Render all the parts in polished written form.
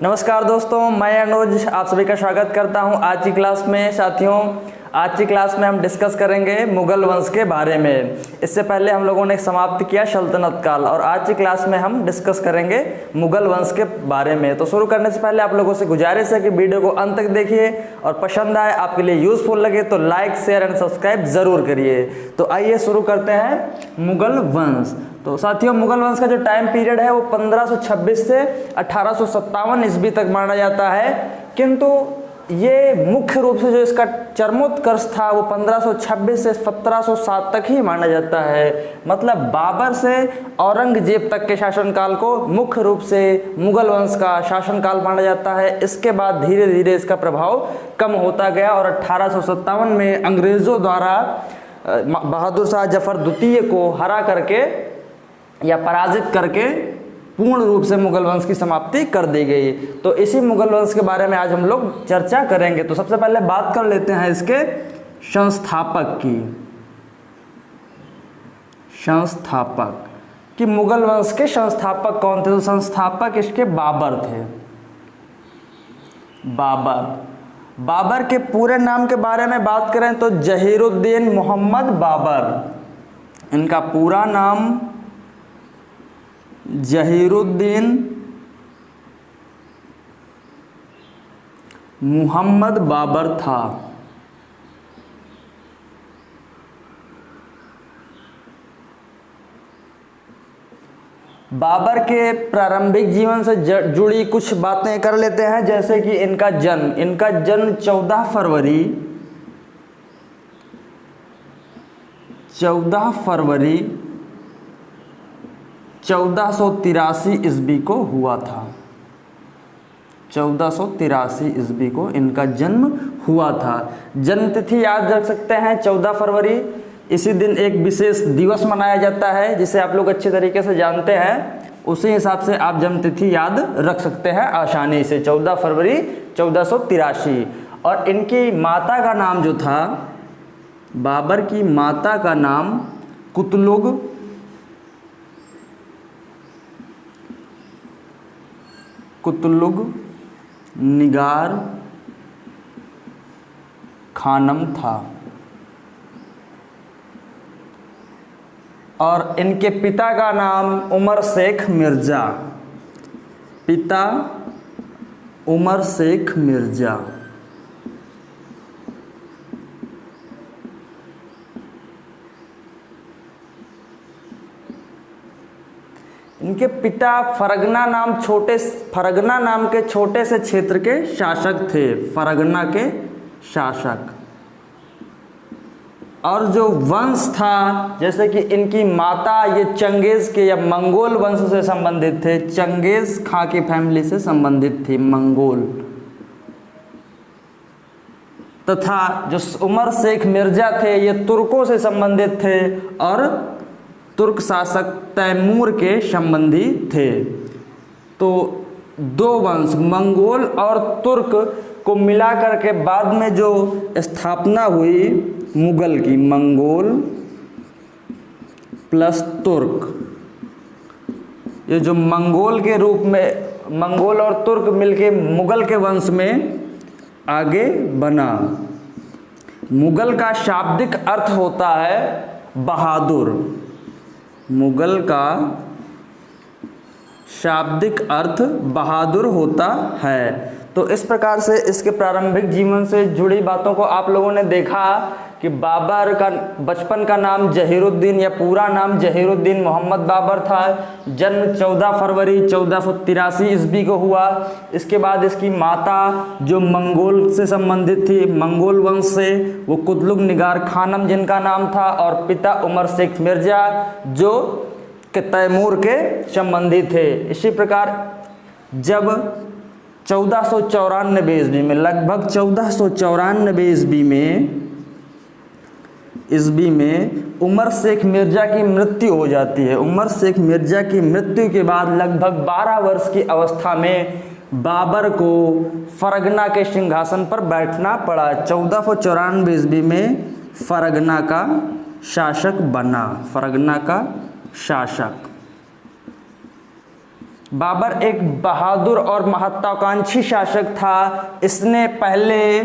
नमस्कार दोस्तों, मैं अनुज आप सभी का स्वागत करता हूं आज की क्लास में। साथियों, आज की क्लास में हम डिस्कस करेंगे मुगल वंश के बारे में। इससे पहले हम लोगों ने समाप्त किया सल्तनत काल और आज की क्लास में हम डिस्कस करेंगे मुगल वंश के बारे में। तो शुरू करने से पहले आप लोगों से गुजारिश है कि वीडियो को अंत तक देखिए और पसंद आए, आपके लिए यूजफुल लगे तो लाइक, शेयर एंड सब्सक्राइब जरूर करिए। तो आइए शुरू करते हैं मुगल वंश। तो साथियों, मुगल वंश का जो टाइम पीरियड है वो 1526 से 1857 ईस्वी तक माना जाता है, किंतु ये मुख्य रूप से जो इसका चरमोत्कर्ष था वो 1526 से 1707 तक ही माना जाता है। मतलब बाबर से औरंगजेब तक के शासनकाल को मुख्य रूप से मुगल वंश का शासनकाल माना जाता है। इसके बाद धीरे धीरे इसका प्रभाव कम होता गया और 1857 में अंग्रेज़ों द्वारा बहादुर शाह जफर द्वितीय को हरा करके या पराजित करके पूर्ण रूप से मुगल वंश की समाप्ति कर दी गई। तो इसी मुगल वंश के बारे में आज हम लोग चर्चा करेंगे। तो सबसे पहले बात कर लेते हैं इसके संस्थापक की। संस्थापक कि मुगल वंश के संस्थापक कौन थे? तो संस्थापक इसके बाबर थे। बाबर के पूरे नाम के बारे में बात करें तो जहीरुद्दीन मोहम्मद बाबर। इनका पूरा नाम जहीरुद्दीन मोहम्मद बाबर था। बाबर के प्रारंभिक जीवन से जुड़ी कुछ बातें कर लेते हैं, जैसे कि इनका जन्म 14 फरवरी 1483 ईस्वी को हुआ था। 1483 ईस्वी को इनका जन्म हुआ था। जन्म तिथि याद रख सकते हैं 14 फरवरी। इसी दिन एक विशेष दिवस मनाया जाता है जिसे आप लोग अच्छे तरीके से जानते हैं। उसी हिसाब से आप जन्म तिथि याद रख सकते हैं आसानी से, 14 फरवरी 1483। और इनकी माता का नाम जो था, बाबर की माता का नाम कुतलुग निगार खानम था। और इनके पिता का नाम उमर शेख मिर्जा। पिता उमर शेख मिर्जा। इनके पिता फरगना नाम के छोटे से क्षेत्र के शासक थे। फरगना के शासक। और जो वंश था, जैसे कि इनकी माता ये चंगेज के या मंगोल वंश से संबंधित थे। चंगेज खां की फैमिली से संबंधित थी, मंगोल। तथा जो उमर शेख मिर्जा थे ये तुर्कों से संबंधित थे और तुर्क शासक तैमूर के संबंधी थे। तो दो वंश, मंगोल और तुर्क को मिलाकर के बाद में जो स्थापना हुई मुगल की, मंगोल प्लस तुर्क, ये जो मंगोल के रूप में मंगोल और तुर्क मिलके मुगल के वंश में आगे बना। मुगल का शाब्दिक अर्थ होता है बहादुर। मुगल का शाब्दिक अर्थ बहादुर होता है। तो इस प्रकार से इसके प्रारंभिक जीवन से जुड़ी बातों को आप लोगों ने देखा कि बाबर का बचपन का नाम जहीरुद्दीन या पूरा नाम जहीरुद्दीन मोहम्मद बाबर था। जन्म 14 फरवरी 1483 ईस्वी को हुआ। इसके बाद इसकी माता जो मंगोल से संबंधित थी, मंगोल वंश से, वो कुतलुग निगार खानम जिनका नाम था, और पिता उमर शेख मिर्जा जो तैमूर के संबंधी थे। इसी प्रकार जब 1494 ईस्वी में, लगभग 1494 ईस्वी में उमर शेख मिर्जा की मृत्यु हो जाती है। उमर शेख मिर्जा की मृत्यु के बाद लगभग 12 वर्ष की अवस्था में बाबर को फरगना के सिंहासन पर बैठना पड़ा। 1494 ईस्वी में फरगना का शासक बना। फरगना का शासक। बाबर एक बहादुर और महत्वाकांक्षी शासक था। इसने पहले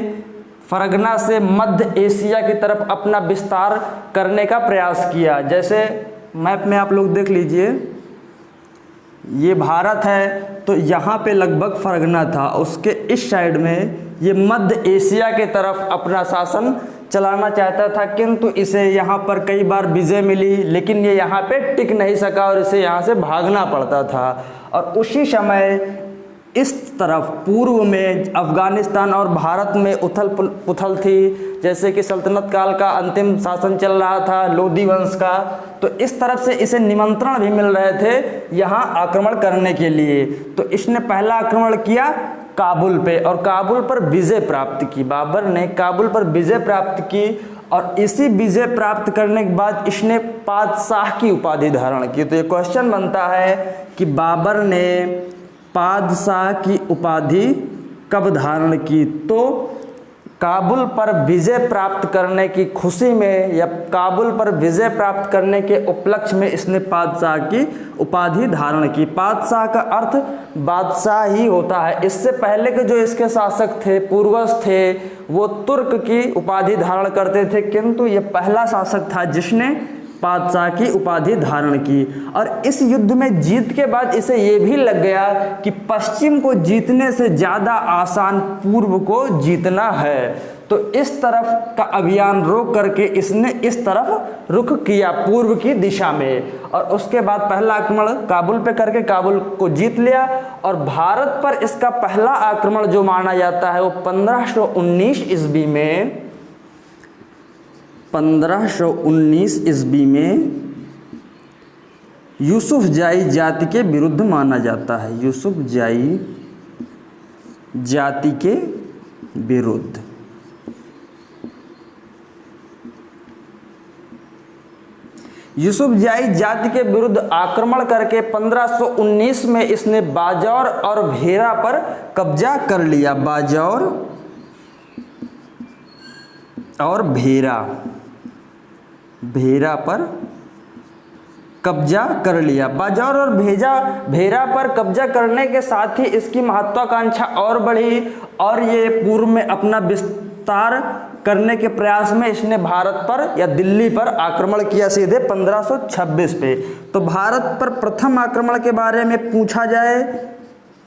फरगना से मध्य एशिया की तरफ अपना विस्तार करने का प्रयास किया। जैसे मैप में आप लोग देख लीजिए, ये भारत है तो यहाँ पे लगभग फरगना था, उसके इस साइड में ये मध्य एशिया के तरफ अपना शासन चलाना चाहता था, किंतु इसे यहाँ पर कई बार विजय मिली, लेकिन ये यहाँ पे टिक नहीं सका और इसे यहाँ से भागना पड़ता था। और उसी समय इस तरफ पूर्व में अफ़गानिस्तान और भारत में उथल पुथल थी, जैसे कि सल्तनत काल का अंतिम शासन चल रहा था लोदी वंश का, तो इस तरफ से इसे निमंत्रण भी मिल रहे थे यहाँ आक्रमण करने के लिए। तो इसने पहला आक्रमण किया काबुल पे और काबुल पर विजय प्राप्त की। बाबर ने काबुल पर विजय प्राप्त की और इसी विजय प्राप्त करने के बाद इसने पादशाह की उपाधि धारण की। तो ये क्वेश्चन बनता है कि बाबर ने पादशाह की उपाधि कब धारण की? तो काबुल पर विजय प्राप्त करने की खुशी में या काबुल पर विजय प्राप्त करने के उपलक्ष्य में इसने पादशाह की उपाधि धारण की। पादशाह का अर्थ बादशाह ही होता है। इससे पहले के जो इसके शासक थे, पूर्वज थे, वो तुर्क की उपाधि धारण करते थे, किंतु ये पहला शासक था जिसने पादशाह की उपाधि धारण की। और इस युद्ध में जीत के बाद इसे ये भी लग गया कि पश्चिम को जीतने से ज़्यादा आसान पूर्व को जीतना है। तो इस तरफ का अभियान रोक करके इसने इस तरफ रुख किया, पूर्व की दिशा में। और उसके बाद पहला आक्रमण काबुल पे करके काबुल को जीत लिया। और भारत पर इसका पहला आक्रमण जो माना जाता है वो 1519 ईस्वी में 1519 ईस्वी में यूसुफजाई जाति के विरुद्ध माना जाता है। यूसुफजाई जाति के विरुद्ध। यूसुफजाई जाति के विरुद्ध आक्रमण करके 1519 में इसने बाजौर और भेरा पर कब्जा कर लिया। बाजौर और भेरा पर कब्जा कर लिया। बाजौर और भेरा पर कब्जा करने के साथ ही इसकी महत्वाकांक्षा और बढ़ी और ये पूर्व में अपना विस्तार करने के प्रयास में इसने भारत पर या दिल्ली पर आक्रमण किया सीधे 1526 पे। तो भारत पर प्रथम आक्रमण के बारे में पूछा जाए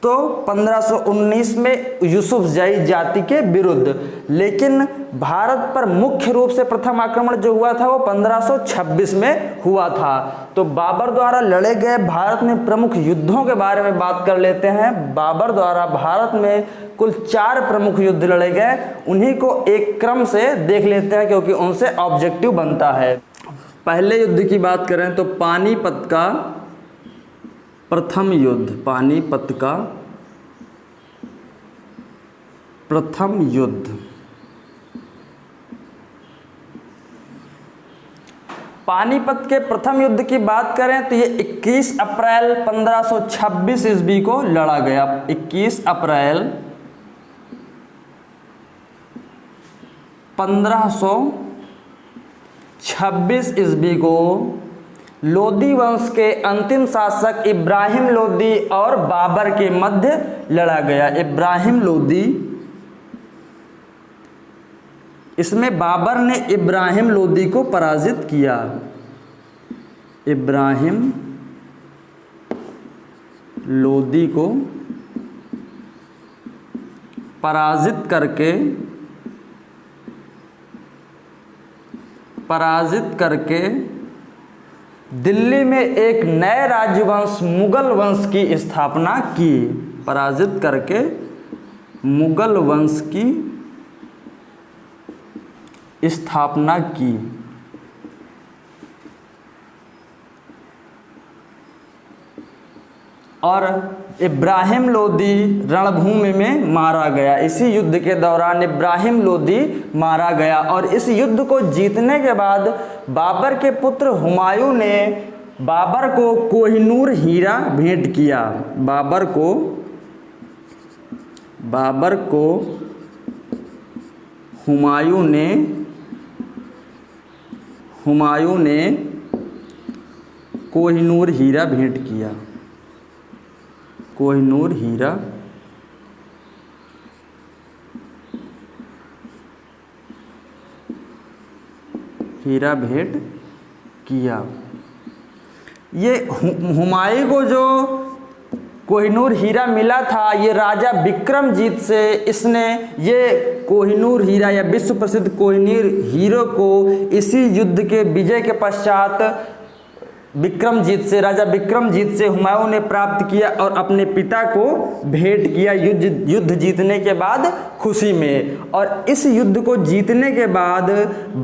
तो 1519 में यूसुफजाई जाति के विरुद्ध, लेकिन भारत पर मुख्य रूप से प्रथम आक्रमण जो हुआ था वो 1526 में हुआ था। तो बाबर द्वारा लड़े गए भारत में प्रमुख युद्धों के बारे में बात कर लेते हैं। बाबर द्वारा भारत में कुल 4 प्रमुख युद्ध लड़े गए, उन्हीं को एक क्रम से देख लेते हैं क्योंकि उनसे ऑब्जेक्टिव बनता है। पहले युद्ध की बात करें तो पानीपत का प्रथम युद्ध, पानीपत का प्रथम युद्ध। पानीपत के प्रथम युद्ध की बात करें तो ये 21 अप्रैल 1526 ईस्वी को लड़ा गया। 21 अप्रैल 1526 ईस्वी को लोदी वंश के अंतिम शासक इब्राहिम लोदी और बाबर के मध्य लड़ा गया। इब्राहिम लोदी, इसमें बाबर ने इब्राहिम लोदी को पराजित किया। इब्राहिम लोदी को पराजित करके दिल्ली में एक नए राजवंश मुगल वंश की स्थापना की। पराजित करके मुगल वंश की स्थापना की। और इब्राहिम लोदी रणभूमि में मारा गया। इसी युद्ध के दौरान इब्राहिम लोदी मारा गया और इस युद्ध को जीतने के बाद बाबर के पुत्र हुमायूं ने बाबर को कोहिनूर हीरा भेंट किया। बाबर को हुमायूं ने कोहिनूर हीरा भेंट किया। कोहिनूर हीरा भेंट किया। ये हुमायूं को जो कोहिनूर हीरा मिला था, ये राजा विक्रमजीत से इसने ये कोहिनूर हीरा या विश्व प्रसिद्ध कोहिनूर हीरो को इसी युद्ध के विजय के पश्चात राजा विक्रमजीत से हुमायूं ने प्राप्त किया और अपने पिता को भेंट किया युद्ध जीतने के बाद खुशी में। और इस युद्ध को जीतने के बाद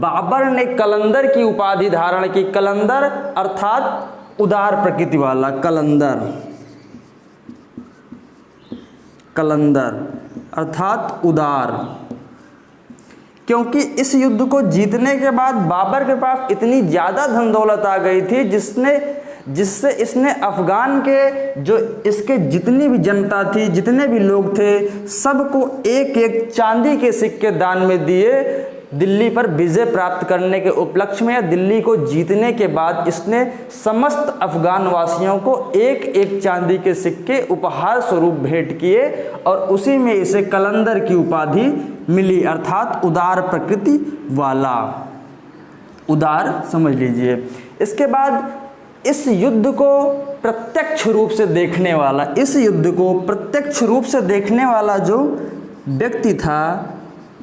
बाबर ने कलंदर की उपाधि धारण की। कलंदर अर्थात उदार प्रकृति वाला, कलंदर अर्थात उदार। क्योंकि इस युद्ध को जीतने के बाद बाबर के पास इतनी ज़्यादा धन दौलत आ गई थी जिससे इसने अफगान के जो इसके जितनी भी जनता थी, जितने भी लोग थे, सबको एक एक चांदी के सिक्के दान में दिए। दिल्ली पर विजय प्राप्त करने के उपलक्ष्य में या दिल्ली को जीतने के बाद इसने समस्त अफगान वासियों को एक एक चांदी के सिक्के उपहार स्वरूप भेंट किए और उसी में इसे कलंदर की उपाधि मिली, अर्थात उदार प्रकृति वाला, उदार समझ लीजिए। इसके बाद इस युद्ध को प्रत्यक्ष रूप से देखने वाला, जो व्यक्ति था,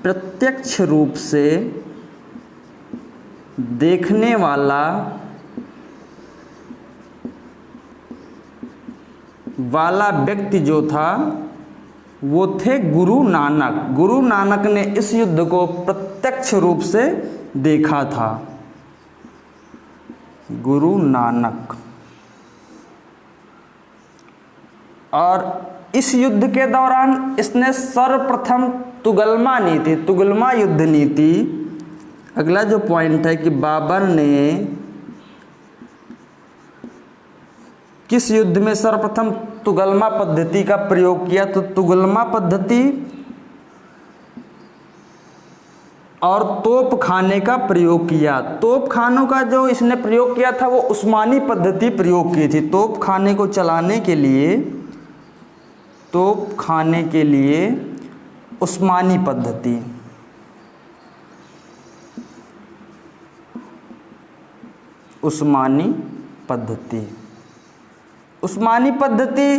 प्रत्यक्ष रूप से देखने वाला व्यक्ति जो था वो थे गुरु नानक। गुरु नानक ने इस युद्ध को प्रत्यक्ष रूप से देखा था। गुरु नानक। और इस युद्ध के दौरान इसने सर्वप्रथम तुगलमा युद्ध नीति, अगला जो पॉइंट है कि बाबर ने किस युद्ध में सर्वप्रथम तुगलमा पद्धति का प्रयोग किया, तो तुगलमा पद्धति और तोप खाने का प्रयोग किया। तोप खानों का जो इसने प्रयोग किया था वो उस्मानी पद्धति प्रयोग की थी। तोप खाने को चलाने के लिए, तोप खाने के लिए उस्मानी पद्धति, उस्मानी पद्धति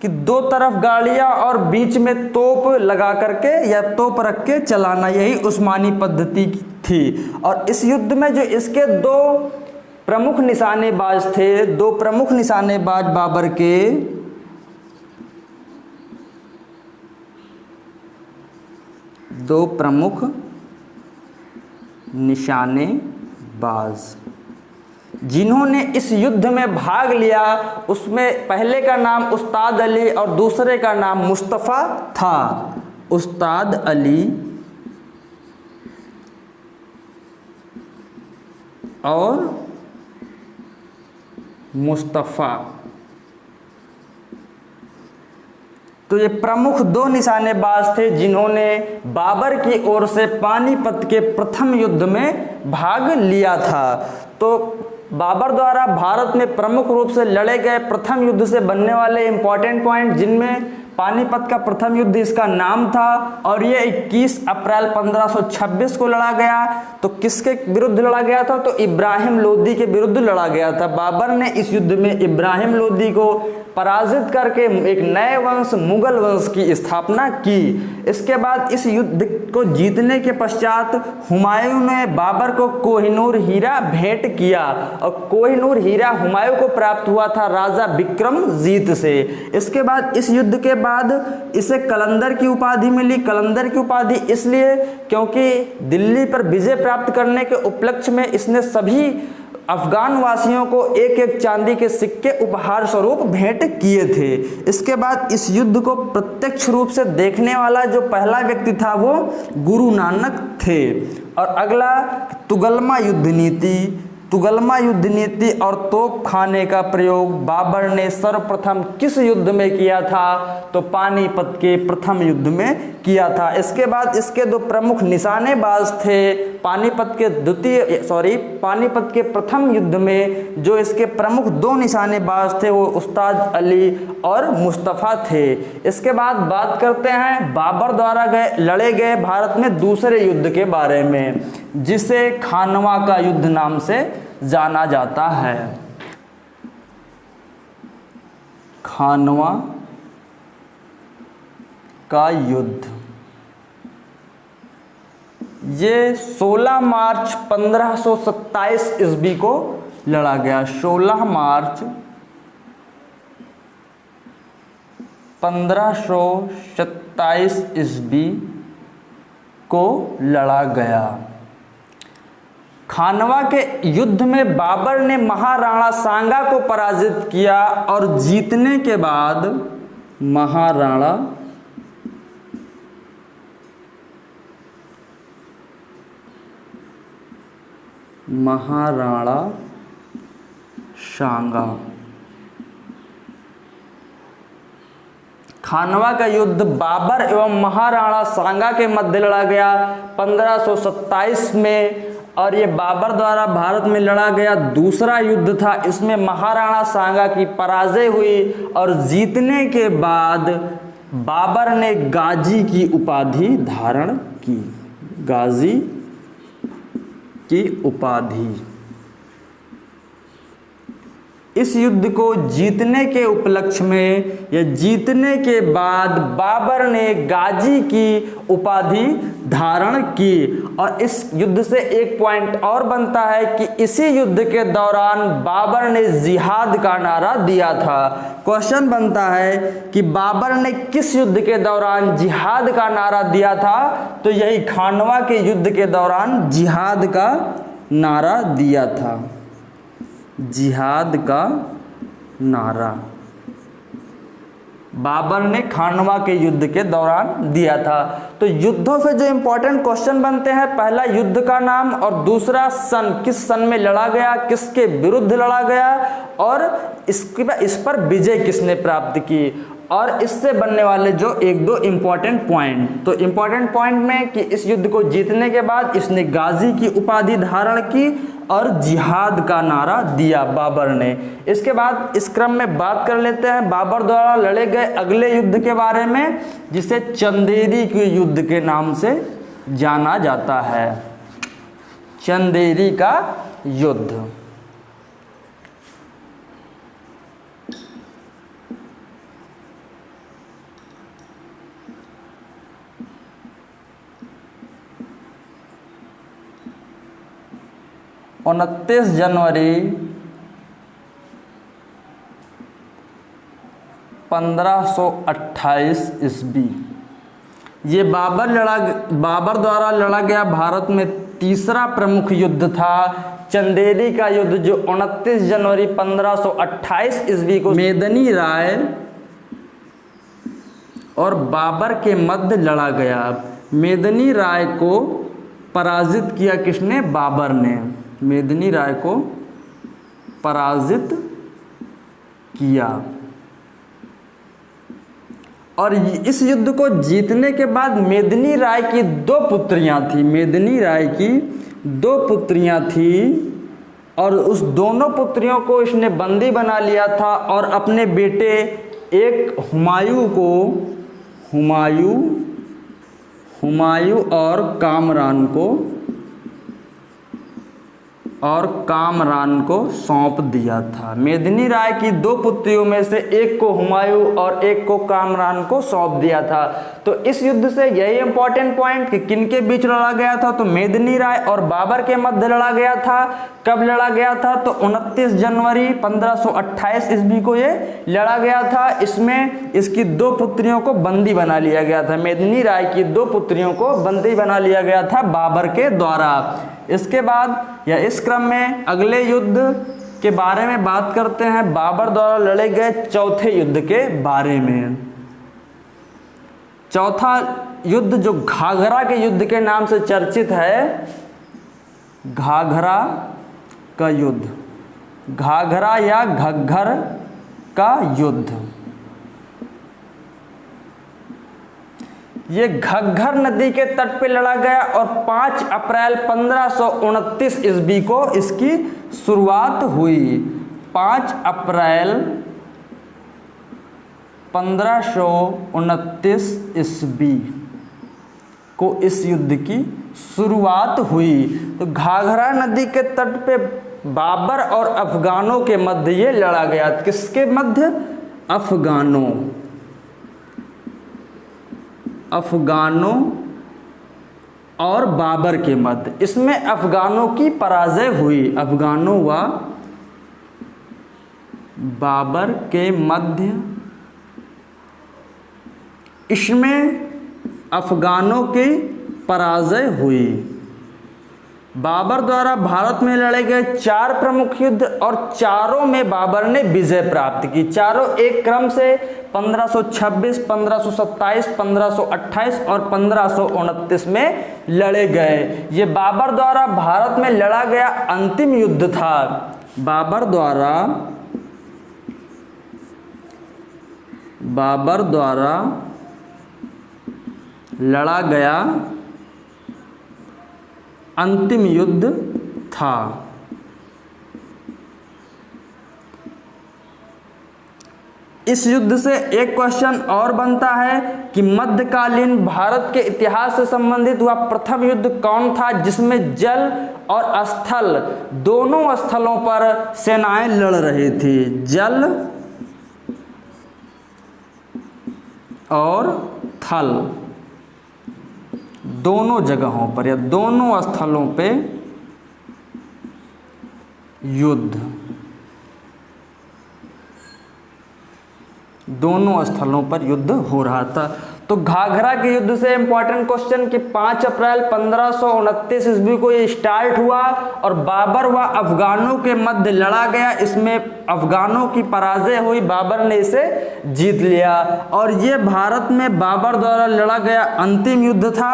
कि दो तरफ गाड़ियां और बीच में तोप लगा करके या तोप रख के चलाना, यही उस्मानी पद्धति थी। और इस युद्ध में जो इसके दो प्रमुख निशानेबाज थे, दो प्रमुख निशानेबाज बाबर के, दो प्रमुख निशानेबाज जिन्होंने इस युद्ध में भाग लिया, उसमें पहले का नाम उस्ताद अली और दूसरे का नाम मुस्तफ़ा था। उस्ताद अली और मुस्तफ़ा, तो ये प्रमुख दो निशानेबाज थे जिन्होंने बाबर की ओर से पानीपत के प्रथम युद्ध में भाग लिया था। तो बाबर द्वारा भारत में प्रमुख रूप से लड़े गए प्रथम युद्ध से बनने वाले इंपॉर्टेंट पॉइंट, जिनमें पानीपत का प्रथम युद्ध इसका नाम था और ये 21 अप्रैल 1526 को लड़ा गया। तो किसके विरुद्ध लड़ा गया था? तो इब्राहिम लोदी के विरुद्ध लड़ा गया था। बाबर ने इस युद्ध में इब्राहिम लोदी को पराजित करके एक नए वंश मुगल वंश की स्थापना की। इसके बाद इस युद्ध को जीतने के पश्चात हुमायूं ने बाबर को कोहिनूर हीरा भेंट किया और कोहिनूर हीरा हुमायूं को प्राप्त हुआ था राजा विक्रमजीत से। इसके बाद इस युद्ध के बाद इसे कलंदर की उपाधि मिली। कलंदर की उपाधि इसलिए क्योंकि दिल्ली पर विजय प्राप्त करने के उपलक्ष्य में इसने सभी अफगान वासियों को एक एक चांदी के सिक्के उपहार स्वरूप भेंट किए थे। इसके बाद इस युद्ध को प्रत्यक्ष रूप से देखने वाला जो पहला व्यक्ति था वो गुरु नानक थे। और अगला तुगलमा युद्ध नीति, तुगलमा युद्ध नीति और तोप खाने का प्रयोग बाबर ने सर्वप्रथम किस युद्ध में किया था? तो पानीपत के प्रथम युद्ध में किया था। इसके बाद इसके दो प्रमुख निशानेबाज थे। पानीपत के प्रथम युद्ध में जो इसके प्रमुख दो निशानेबाज थे वो उस्ताद अली और मुस्तफ़ा थे। इसके बाद बात करते हैं बाबर द्वारा लड़े गए भारत में दूसरे युद्ध के बारे में, जिसे खानवा का युद्ध नाम से जाना जाता है। खानवा का युद्ध ये 16 मार्च 1527 ईस्वी को लड़ा गया। 16 मार्च 1527 ईस्वी को लड़ा गया। खानवा के युद्ध में बाबर ने महाराणा सांगा को पराजित किया और जीतने के बाद महाराणा सांगा। खानवा का युद्ध बाबर एवं महाराणा सांगा के मध्य लड़ा गया 1527 में, और ये बाबर द्वारा भारत में लड़ा गया दूसरा युद्ध था। इसमें महाराणा सांगा की पराजय हुई और जीतने के बाद बाबर ने गाजी की उपाधि धारण की। गाजी की उपाधि। इस युद्ध को जीतने के उपलक्ष्य में या जीतने के बाद बाबर ने गाजी की उपाधि धारण की। और इस युद्ध से एक पॉइंट और बनता है कि इसी युद्ध के दौरान बाबर ने जिहाद का नारा दिया था। क्वेश्चन बनता है कि बाबर ने किस युद्ध के दौरान जिहाद का नारा दिया था? तो यही खानवा के युद्ध के दौरान जिहाद का नारा दिया था। जिहाद का नारा बाबर ने खानवा के युद्ध के दौरान दिया था। तो युद्धों से जो इंपॉर्टेंट क्वेश्चन बनते हैं, पहला युद्ध का नाम और दूसरा सन, किस सन में लड़ा गया, किसके विरुद्ध लड़ा गया और इस पर विजय किसने प्राप्त की, और इससे बनने वाले जो एक दो इम्पॉर्टेंट पॉइंट। तो इम्पॉर्टेंट पॉइंट में कि इस युद्ध को जीतने के बाद इसने गाजी की उपाधि धारण की और जिहाद का नारा दिया बाबर ने। इसके बाद इस क्रम में बात कर लेते हैं बाबर द्वारा लड़े गए अगले युद्ध के बारे में, जिसे चंदेरी के युद्ध के नाम से जाना जाता है। चंदेरी का युद्ध। उनतीस जनवरी 1528 ईस्वी। ये बाबर द्वारा लड़ा गया भारत में तीसरा प्रमुख युद्ध था। चंदेरी का युद्ध जो 29 जनवरी 1528 ईस्वी को मेदनी राय और बाबर के मध्य लड़ा गया। मेदनी राय को पराजित किया किसने? बाबर ने। मेदनी राय को पराजित किया। और इस युद्ध को जीतने के बाद मेदनी राय की दो पुत्रियां थी। मेदनी राय की दो पुत्रियां थी और उस दोनों पुत्रियों को इसने बंदी बना लिया था और अपने बेटे एक हुमायूं को हुमायूं और कामरान को सौंप दिया था। मेदिनी राय की दो पुत्रियों में से एक को हुमायूं और एक को कामरान को सौंप दिया था। तो इस युद्ध से यही इंपॉर्टेंट पॉइंट कि किनके बीच लड़ा गया था? तो मेदिनी राय और बाबर के मध्य लड़ा गया था। कब लड़ा गया था? तो 29 जनवरी 1528 ईस्वी को ये लड़ा गया था। इसमें इसकी दो पुत्रियों को बंदी बना लिया गया था। मेदिनी राय की दो पुत्रियों को बंदी बना लिया गया था बाबर के द्वारा। इसके बाद या इस क्रम में अगले युद्ध के बारे में बात करते हैं, बाबर द्वारा लड़े गए चौथे युद्ध के बारे में। चौथा युद्ध जो घाघरा के युद्ध के नाम से चर्चित है, घाघरा का युद्ध, घाघरा या घग्गर का युद्ध। ये घग्गर नदी के तट पे लड़ा गया और 5 अप्रैल 1529 ईस्वी को इसकी शुरुआत हुई। 5 अप्रैल 1529 ईस्वी को इस युद्ध की शुरुआत हुई। तो घाघरा नदी के तट पे बाबर और अफगानों के मध्य ये लड़ा गया। किसके मध्य? अफगानों और बाबर के मध्य। इसमें अफगानों की पराजय हुई। अफगानों व बाबर के मध्य इसमें अफगानों की पराजय हुई। बाबर द्वारा भारत में लड़े गए 4 प्रमुख युद्ध और चारों में बाबर ने विजय प्राप्त की। चारों एक क्रम से 1526, 1527, 1528 और 1529 में लड़े गए। ये बाबर द्वारा भारत में लड़ा गया अंतिम युद्ध था। बाबर द्वारा लड़ा गया अंतिम युद्ध था। इस युद्ध से एक क्वेश्चन और बनता है कि मध्यकालीन भारत के इतिहास से संबंधित हुआ प्रथम युद्ध कौन था जिसमें जल और स्थल दोनों स्थलों पर सेनाएं लड़ रही थी। जल और थल दोनों जगहों पर या दोनों स्थलों पे युद्ध, दोनों स्थलों पर युद्ध हो रहा था। तो घाघरा के युद्ध से इंपॉर्टेंट क्वेश्चन कि 5 अप्रैल 1529 ईस्वी को ये स्टार्ट हुआ और बाबर व अफगानों के मध्य लड़ा गया। इसमें अफगानों की पराजय हुई, बाबर ने इसे जीत लिया और ये भारत में बाबर द्वारा लड़ा गया अंतिम युद्ध था।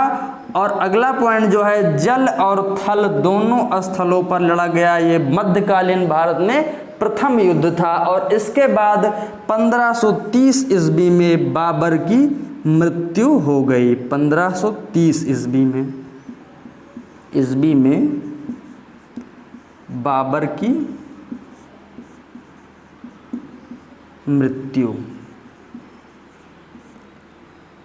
और अगला पॉइंट जो है जल और थल दोनों स्थलों पर लड़ा गया, ये मध्यकालीन भारत में प्रथम युद्ध था। और इसके बाद 1530 ईस्वी में बाबर की मृत्यु हो गई। 1530 ईस्वी में बाबर की मृत्यु।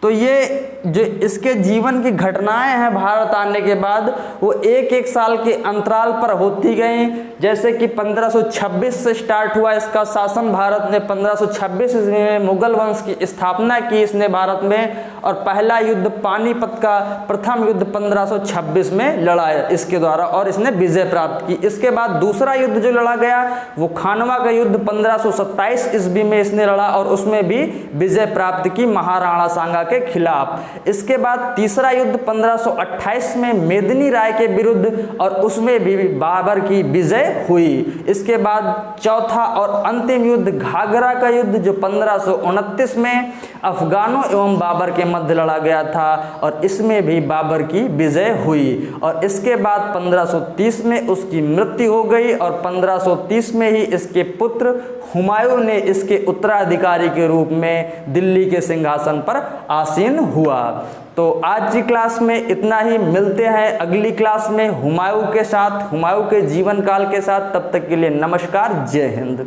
तो ये जो इसके जीवन की घटनाएं हैं भारत आने के बाद वो एक एक साल के अंतराल पर होती गई। जैसे कि 1526 से स्टार्ट हुआ इसका शासन भारत ने। 1526 ईस्वी में मुगल वंश की स्थापना की इसने भारत में और पहला युद्ध पानीपत का प्रथम युद्ध 1526 में लड़ा इसके द्वारा और इसने विजय प्राप्त की। इसके बाद दूसरा युद्ध जो लड़ा गया वो खानवा का युद्ध 1527 ईस्वी में इसने लड़ा और उसमें भी विजय प्राप्त की महाराणा सांगा के खिलाफ। इसके बाद तीसरा युद्ध 1528 में मेदिनी राय के विरुद्ध और उसमें भी बाबर की विजय हुई। इसके बाद चौथा और अंतिम युद्ध घाघरा का युद्ध जो 1529 में अफगानों एवं बाबर के मध्य लड़ा गया था और इसमें भी बाबर की विजय हुई। और इसके बाद 1530 में उसकी मृत्यु हो गई और 1530 में ही इसके पुत्र हुमायूं ने इसके उत्तराधिकारी के रूप में दिल्ली के सिंहासन पर आसीन हुआ। तो आज की क्लास में इतना ही। मिलते हैं अगली क्लास में हुमायूं के साथ, हुमायूं के जीवन काल के साथ। तब तक के लिए नमस्कार, जय हिंद।